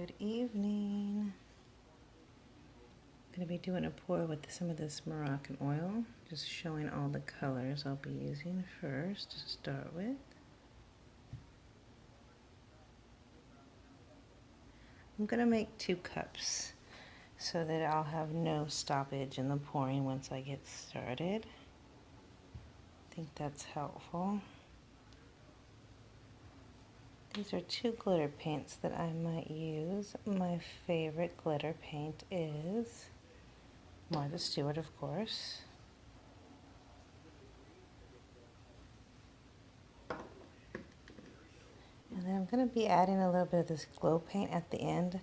Good evening. I'm going to be doing a pour with some of this Moroccan oil, just showing all the colors I'll be using first to start with. I'm going to make 2 cups so that I'll have no stoppage in the pouring once I get started. I think that's helpful. These are 2 glitter paints that I might use. My favorite glitter paint is Martha Stewart, of course. And then I'm going to be adding a little bit of this glow paint at the end.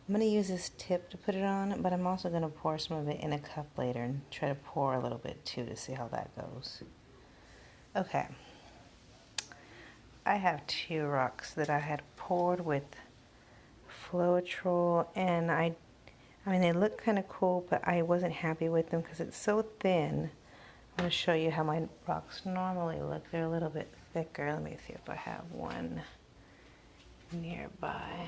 I'm going to use this tip to put it on, but I'm also going to pour some of it in a cup later and try to pour a little bit too to see how that goes. Okay. I have 2 rocks that I had poured with Floetrol, and I mean they look kind of cool, but I wasn't happy with them because it's so thin. I'm going to show you how my rocks normally look. They're a little bit thicker. Let me see if I have one nearby.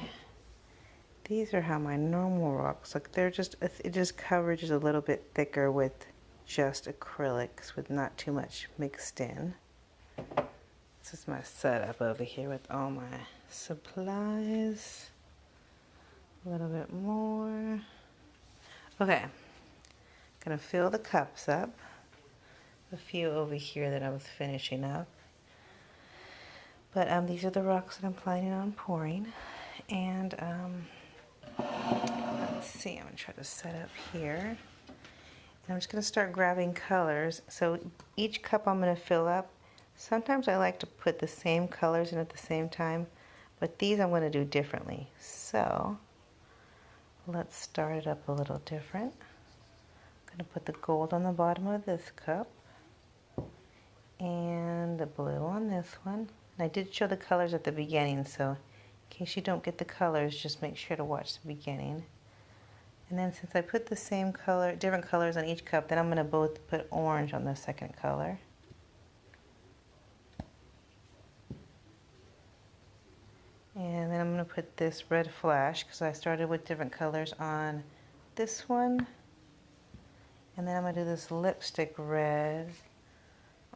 These are how my normal rocks look. They're just, it just coverage is a little bit thicker with just acrylics with not too much mixed in. This is my setup over here with all my supplies. A little bit more. Okay, gonna fill the cups up. A few over here that I was finishing up. But these are the rocks that I'm planning on pouring. And let's see, I'm gonna try to set up here. And I'm just gonna start grabbing colors. So each cup I'm gonna fill up. Sometimes I like to put the same colors in at the same time, but these I'm gonna do differently. So let's start it up a little different. I'm gonna put the gold on the bottom of this cup and the blue on this one. And I did show the colors at the beginning, so in case you don't get the colors, just make sure to watch the beginning. And then since I put the same color, different colors on each cup, then I'm gonna both put orange on the second color. And then I'm gonna put this red flash, because I started with different colors on this one. And then I'm gonna do this lipstick red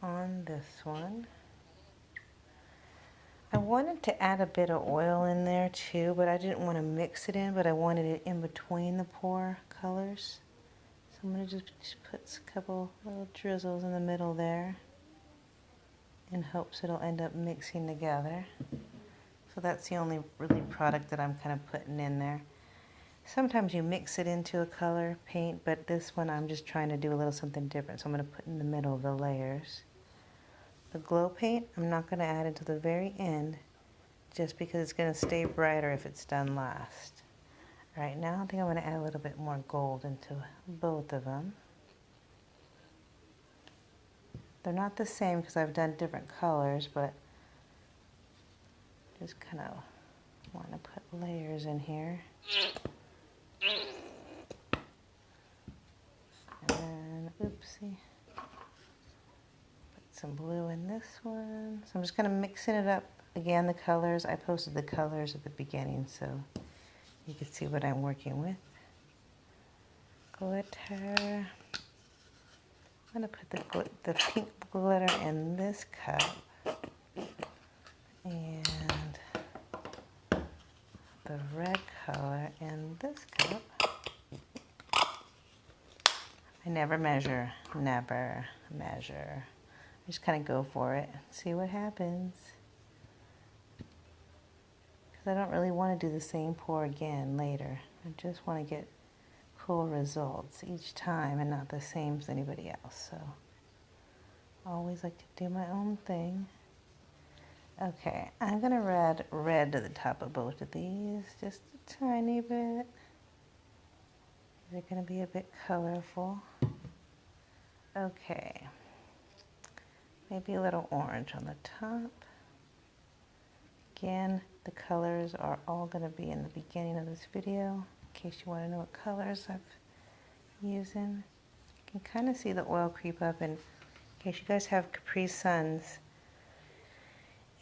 on this one. I wanted to add a bit of oil in there too, but I didn't want to mix it in, but I wanted it in between the pour colors. So I'm going to just put a couple little drizzles in the middle there in hopes it'll end up mixing together. So that's the only really product that I'm kind of putting in there. Sometimes you mix it into a color paint, but this one I'm just trying to do a little something different. So I'm going to put in the middle of the layers. The glow paint, I'm not going to add until the very end, just because it's going to stay brighter if it's done last. Right now, I think I'm going to add a little bit more gold into both of them. They're not the same because I've done different colors, but just kind of want to put layers in here. And oopsie. Some blue in this one. So I'm just kind of mixing it up. Again, the colors, I posted the colors at the beginning so you can see what I'm working with. Glitter. I'm going to put the pink glitter in this cup. And the red color in this cup. I never measure. Never measure. Just kind of go for it, see what happens. Because I don't really want to do the same pour again later. I just want to get cool results each time and not the same as anybody else. So I always like to do my own thing. Okay, I'm going to add red to the top of both of these, just a tiny bit. They're going to be a bit colorful. Okay. Maybe a little orange on the top. Again, the colors are all going to be in the beginning of this video, in case you want to know what colors I'm using. You can kind of see the oil creep up, and in case you guys have Capri Suns,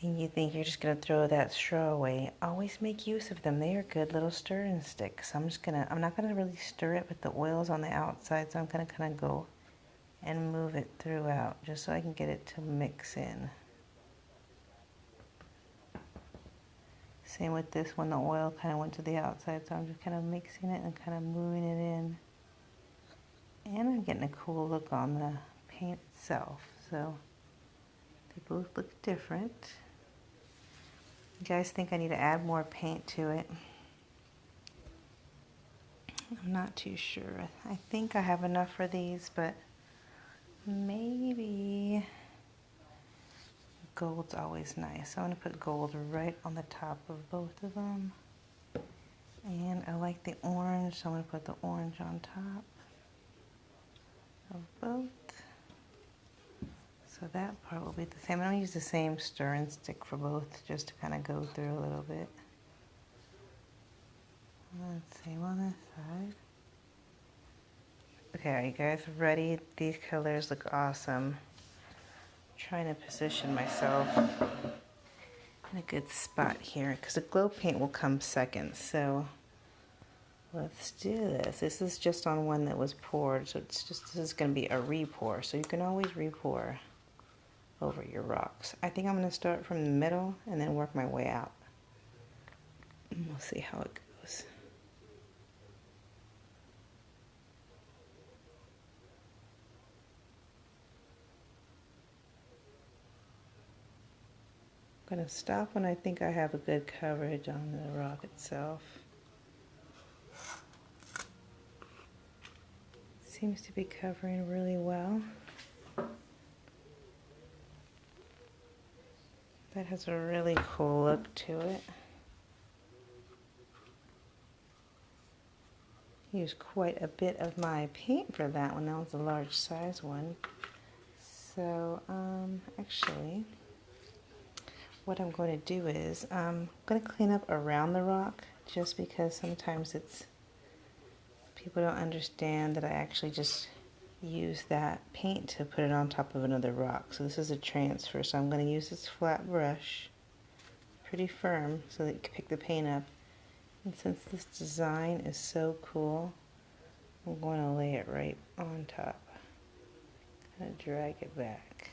and you think you're just going to throw that straw away, always make use of them. They are good little stirring sticks. I'm not going to really stir it, but the oil's on the outside, so I'm going to kind of go and move it throughout just so I can get it to mix in. Same with this one, the oil kind of went to the outside, so I'm just kind of mixing it and kind of moving it in. And I'm getting a cool look on the paint itself, so they both look different. You guys think I need to add more paint to it? I'm not too sure. I think I have enough for these, but maybe gold's always nice. So I'm going to put gold right on the top of both of them. And I like the orange, so I'm going to put the orange on top of both. So that part will be the same. I'm going to use the same stirring stick for both just to kind of go through a little bit. And same on this side. Okay, are you guys ready? These colors look awesome. I'm trying to position myself in a good spot here because the glow paint will come second. So let's do this. This is just on one that was poured, so this is going to be a re-pour. So you can always re-pour over your rocks. I think I'm going to start from the middle and then work my way out. And we'll see how it goes. I'm going to stop when I think I have a good coverage on the rock itself. Seems to be covering really well. That has a really cool look to it. Used quite a bit of my paint for that one. That was a large size one. So actually what I'm going to do is I'm going to clean up around the rock just because sometimes people don't understand that I actually just use that paint to put it on top of another rock. So this is a transfer, so I'm going to use this flat brush, pretty firm, so that you can pick the paint up. And since this design is so cool, I'm going to lay it right on top. Kind of drag it back.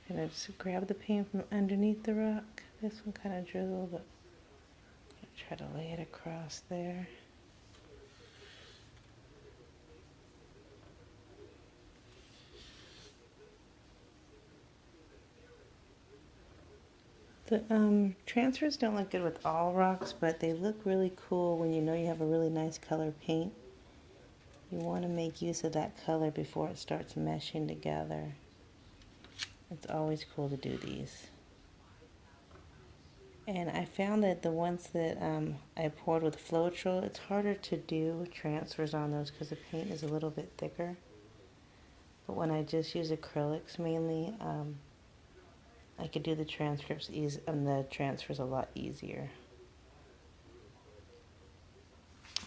And I just grab the paint from underneath the rock. This one kind of drizzled, but I'm going to try to lay it across there. The transfers don't look good with all rocks, but they look really cool when you know you have a really nice color paint. You want to make use of that color before it starts meshing together. It's always cool to do these. And I found that the ones that I poured with Floetrol, it's harder to do transfers on those because the paint is a little bit thicker. But when I just use acrylics mainly, I could do the transfers a lot easier.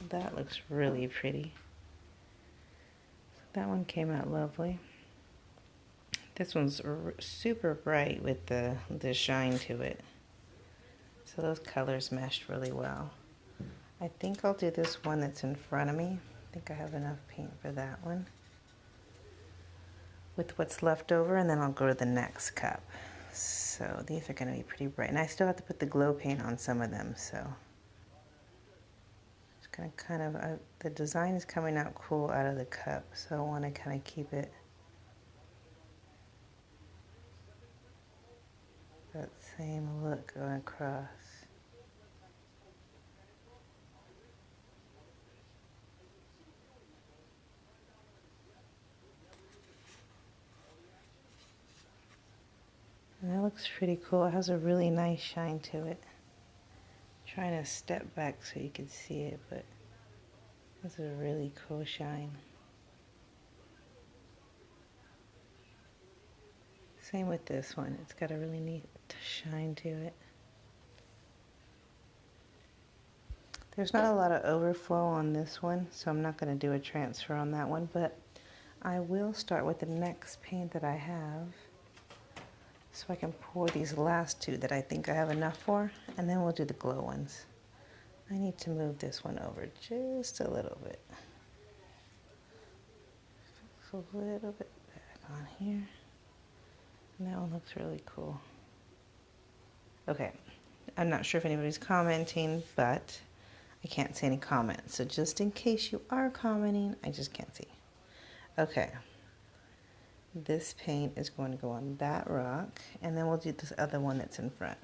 That looks really pretty. That one came out lovely. This one's super bright with the shine to it. So those colors meshed really well. I think I'll do this one that's in front of me. I think I have enough paint for that one. With what's left over, and then I'll go to the next cup. So these are going to be pretty bright. And I still have to put the glow paint on some of them, so it's going to kind of, the design is coming out cool out of the cup, so I want to kind of keep it that same look going across. And that looks pretty cool. It has a really nice shine to it. I'm trying to step back so you can see it, but it's a really cool shine. Same with this one. It's got a really neat shine to it. There's not a lot of overflow on this one, so I'm not going to do a transfer on that one, but I will start with the next paint that I have so I can pour these last two that I think I have enough for, and then we'll do the glow ones. I need to move this one over just a little bit. A little bit back on here. And that one looks really cool. Okay, I'm not sure if anybody's commenting, but I can't see any comments. So just in case you are commenting, I just can't see. Okay. This paint is going to go on that rock, and then we'll do this other one that's in front.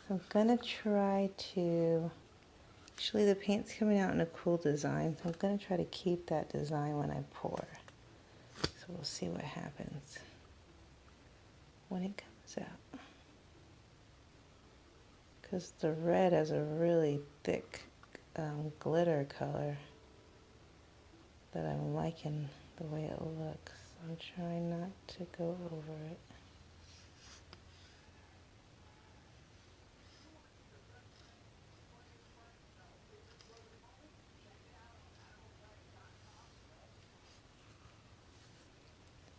So I'm gonna try to, actually the paint's coming out in a cool design, so I'm gonna try to keep that design when I pour. So we'll see what happens when it comes out. Because the red has a really thick glitter color that I'm liking the way it looks. I'm trying not to go over it.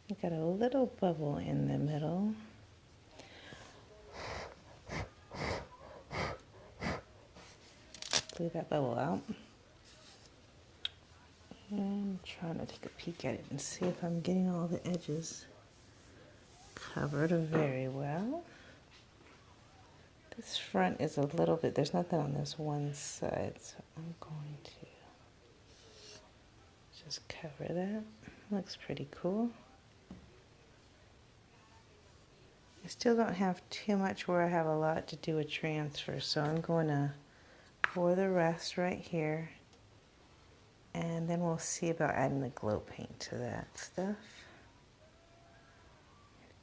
You got a little bubble in the middle. Blew that bubble out. And I'm trying to take a peek at it and see if I'm getting all the edges covered very well. This front is a little bit, there's nothing on this one side, so I'm going to just cover that. Looks pretty cool. I still don't have too much where I have a lot to do with transfer, so I'm going to pour the rest right here, and then we'll see about adding the glow paint to that stuff.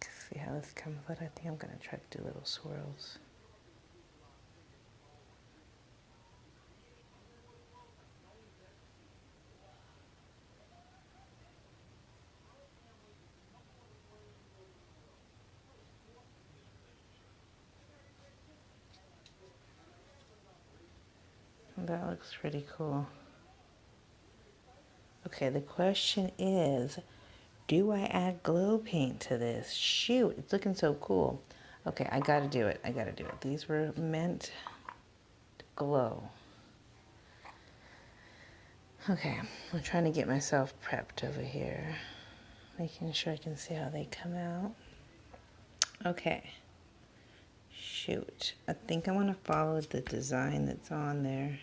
See how this comes out. I think I'm going to try to do little swirls. That looks pretty cool. Okay, the question is, do I add glow paint to this? Shoot, it's looking so cool. Okay, I gotta do it. I gotta do it. These were meant to glow. Okay, I'm trying to get myself prepped over here. Making sure I can see how they come out. Okay. Shoot, I think I want to follow the design that's on there.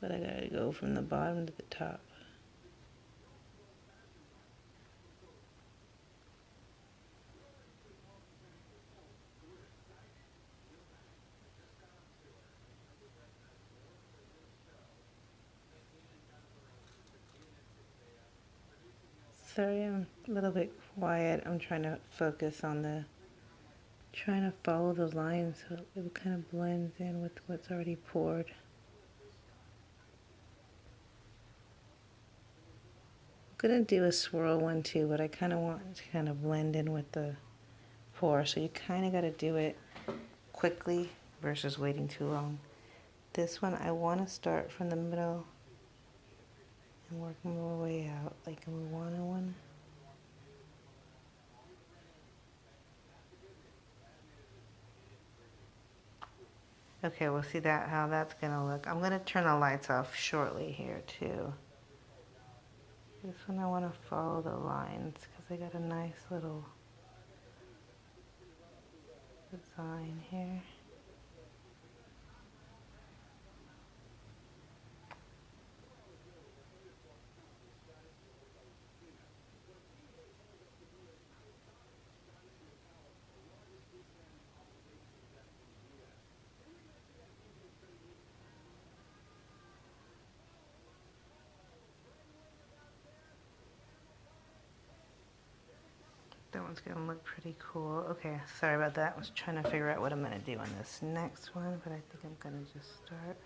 But I gotta go from the bottom to the top. Sorry, I'm a little bit quiet. I'm trying to focus on trying to follow the lines so it kind of blends in with what's already poured. I'm gonna do a swirl one too, but I kind of want it to kind of blend in with the pour. So you kind of got to do it quickly versus waiting too long. This one, I want to start from the middle and work my way out like a Moana one. Okay, we'll see how that's gonna look. I'm gonna turn the lights off shortly here too. This one I want to follow the lines because I got a nice little design here. That one's gonna look pretty cool. Okay, sorry about that. I was trying to figure out what I'm gonna do on this next one, but I think I'm gonna just start.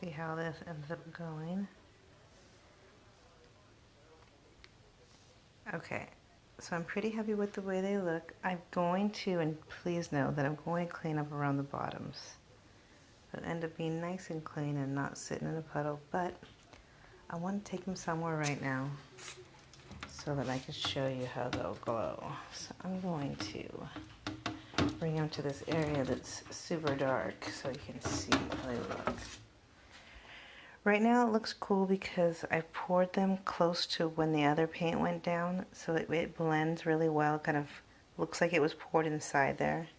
see how this ends up going. Okay, so I'm pretty happy with the way they look. I'm going to, and please know that I'm going to clean up around the bottoms. It'll end up being nice and clean and not sitting in a puddle, but I want to take them somewhere right now so that I can show you how they'll glow. So I'm going to bring them to this area that's super dark so you can see how they look. Right now it looks cool because I poured them close to when the other paint went down, so it blends really well. It kind of looks like it was poured inside there.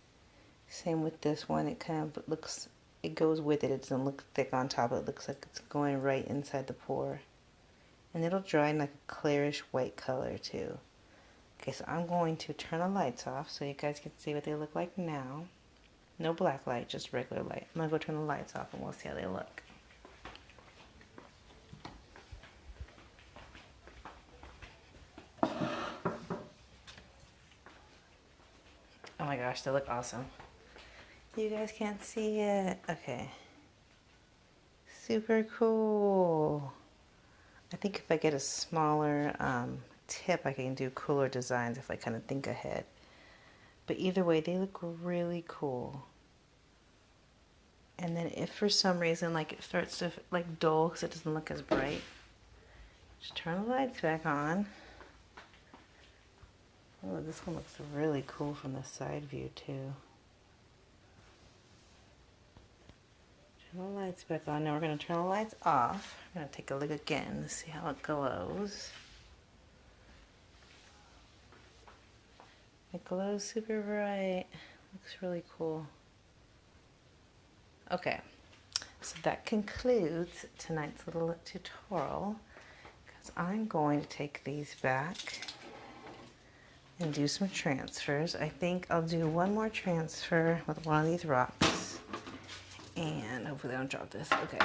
Same with this one. It kind of looks, it goes with it. It doesn't look thick on top. It looks like it's going right inside the pour. And it'll dry in like a clearish white color too. Okay, so I'm going to turn the lights off so you guys can see what they look like now. No black light, just regular light. I'm gonna go turn the lights off and we'll see how they look. Oh my gosh, they look awesome. You guys can't see it. Okay. Super cool. I think if I get a smaller tip, I can do cooler designs if I kind of think ahead. But either way, they look really cool. And then if for some reason like it starts to like dull because it doesn't look as bright, just turn the lights back on. Oh, this one looks really cool from the side view too. Turn the lights back on. Now we're going to turn the lights off. I'm going to take a look again to see how it glows. It glows super bright. Looks really cool. Okay, so that concludes tonight's little tutorial, because I'm going to take these back and do some transfers. I think I'll do one more transfer with one of these rocks, and hopefully I don't drop this. Okay,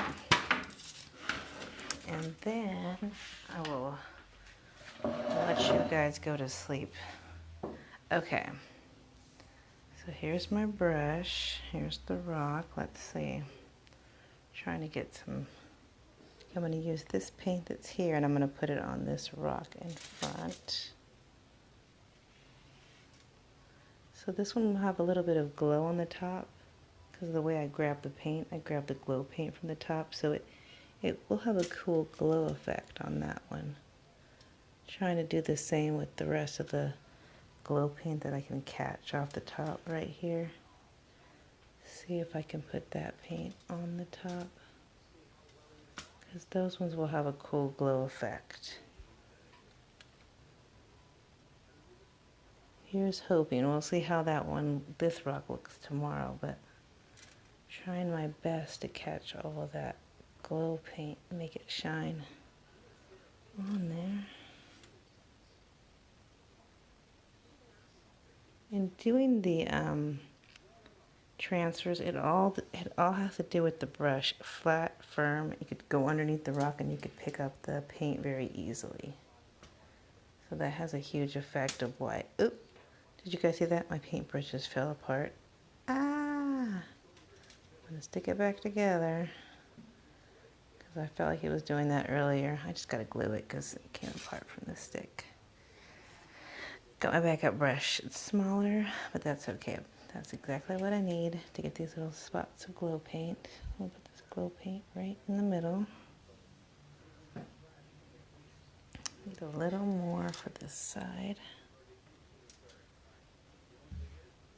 and then I will let you guys go to sleep. Okay, so here's my brush, here's the rock. Let's see, trying to get some. I'm going to use this paint that's here and I'm going to put it on this rock in front. So this one will have a little bit of glow on the top because of the way I grab the paint. I grab the glow paint from the top, so it will have a cool glow effect on that one. Trying to do the same with the rest of the glow paint that I can catch off the top right here. See if I can put that paint on the top, because those ones will have a cool glow effect. Here's hoping. We'll see how that one, this rock looks tomorrow, but trying my best to catch all of that glow paint and make it shine on there. In doing the transfers, it all has to do with the brush. Flat, firm, you could go underneath the rock and you could pick up the paint very easily. So that has a huge effect of why. Oop! Did you guys see that? My paintbrush just fell apart. Ah! I'm gonna stick it back together because I felt like it was doing that earlier. I just gotta glue it because it came apart from the stick. Got my backup brush. It's smaller, but that's okay. That's exactly what I need to get these little spots of glow paint. We'll put this glow paint right in the middle. Need a little more for this side.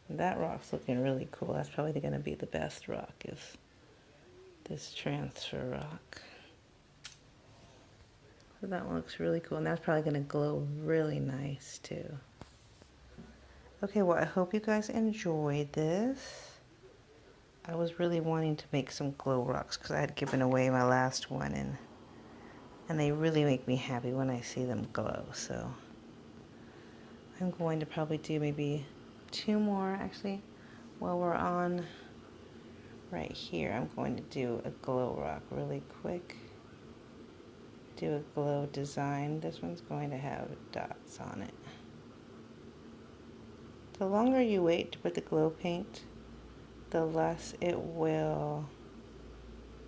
That rock's looking really cool. That's probably going to be the best rock, is this transfer rock. So that one looks really cool, and that's probably going to glow really nice too. Okay, well, I hope you guys enjoyed this. I was really wanting to make some glow rocks because I had given away my last one, and they really make me happy when I see them glow. So I'm going to probably do maybe 2 more. Actually, while we're on right here, I'm going to do a glow rock really quick. Do a glow design. This one's going to have dots on it. The longer you wait to put the glow paint, the less it will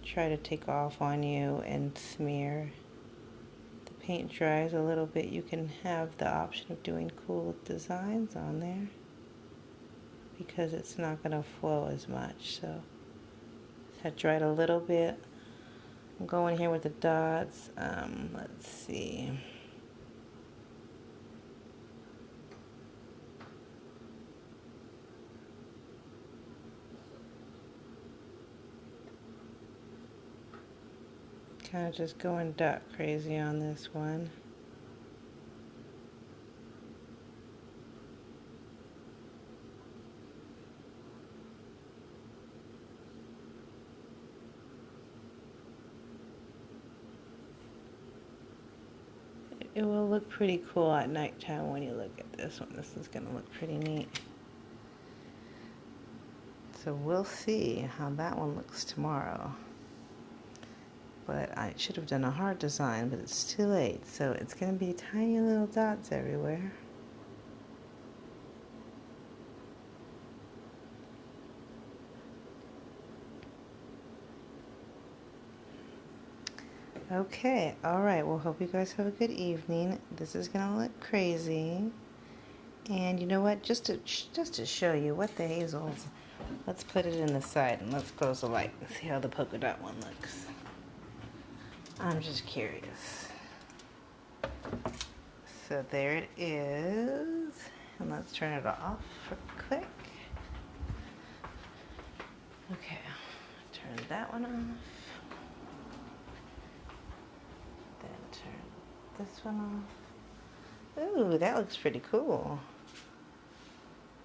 try to take off on you and smear. The paint dries a little bit, you can have the option of doing cool designs on there because it's not going to flow as much. So that dried a little bit. I'm going here with the dots. Let's see. Kind of just going dot crazy on this one. It will look pretty cool at nighttime when you look at this one. This is going to look pretty neat. So we'll see how that one looks tomorrow. But I should have done a hard design, but it's too late. So it's going to be tiny little dots everywhere. Okay, alright, well, hope you guys have a good evening. This is going to look crazy. And you know what, just to show you what the hazels, let's put it in the side and let's close the light and see how the polka dot one looks. I'm just curious. So there it is. And let's turn it off real quick. Okay, turn that one off. Turn this one off. Ooh, that looks pretty cool.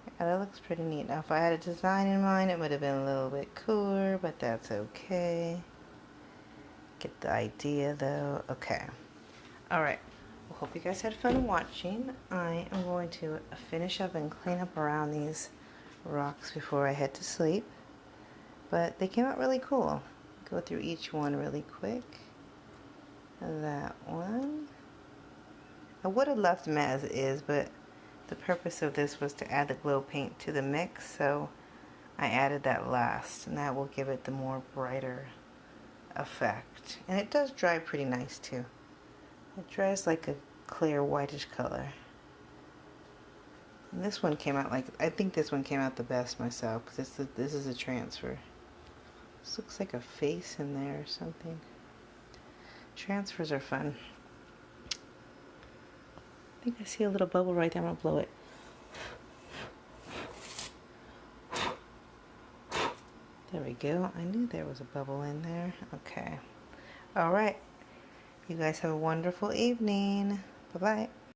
Yeah, that looks pretty neat. Now, if I had a design in mind, it would have been a little bit cooler, but that's okay. Get the idea, though. Okay. Alright. Well, hope you guys had fun watching. I am going to finish up and clean up around these rocks before I head to sleep. But they came out really cool. Go through each one really quick. That one. I would have left them as is, but the purpose of this was to add the glow paint to the mix, so I added that last, and that will give it the more brighter effect. And it does dry pretty nice too. It dries like a clear whitish color. And this one came out like, I think this one came out the best myself, because this is a transfer. This looks like a face in there or something. Transfers are fun. I think I see a little bubble right there. I'm going to blow it. There we go. I knew there was a bubble in there. Okay. All right. You guys have a wonderful evening. Bye-bye.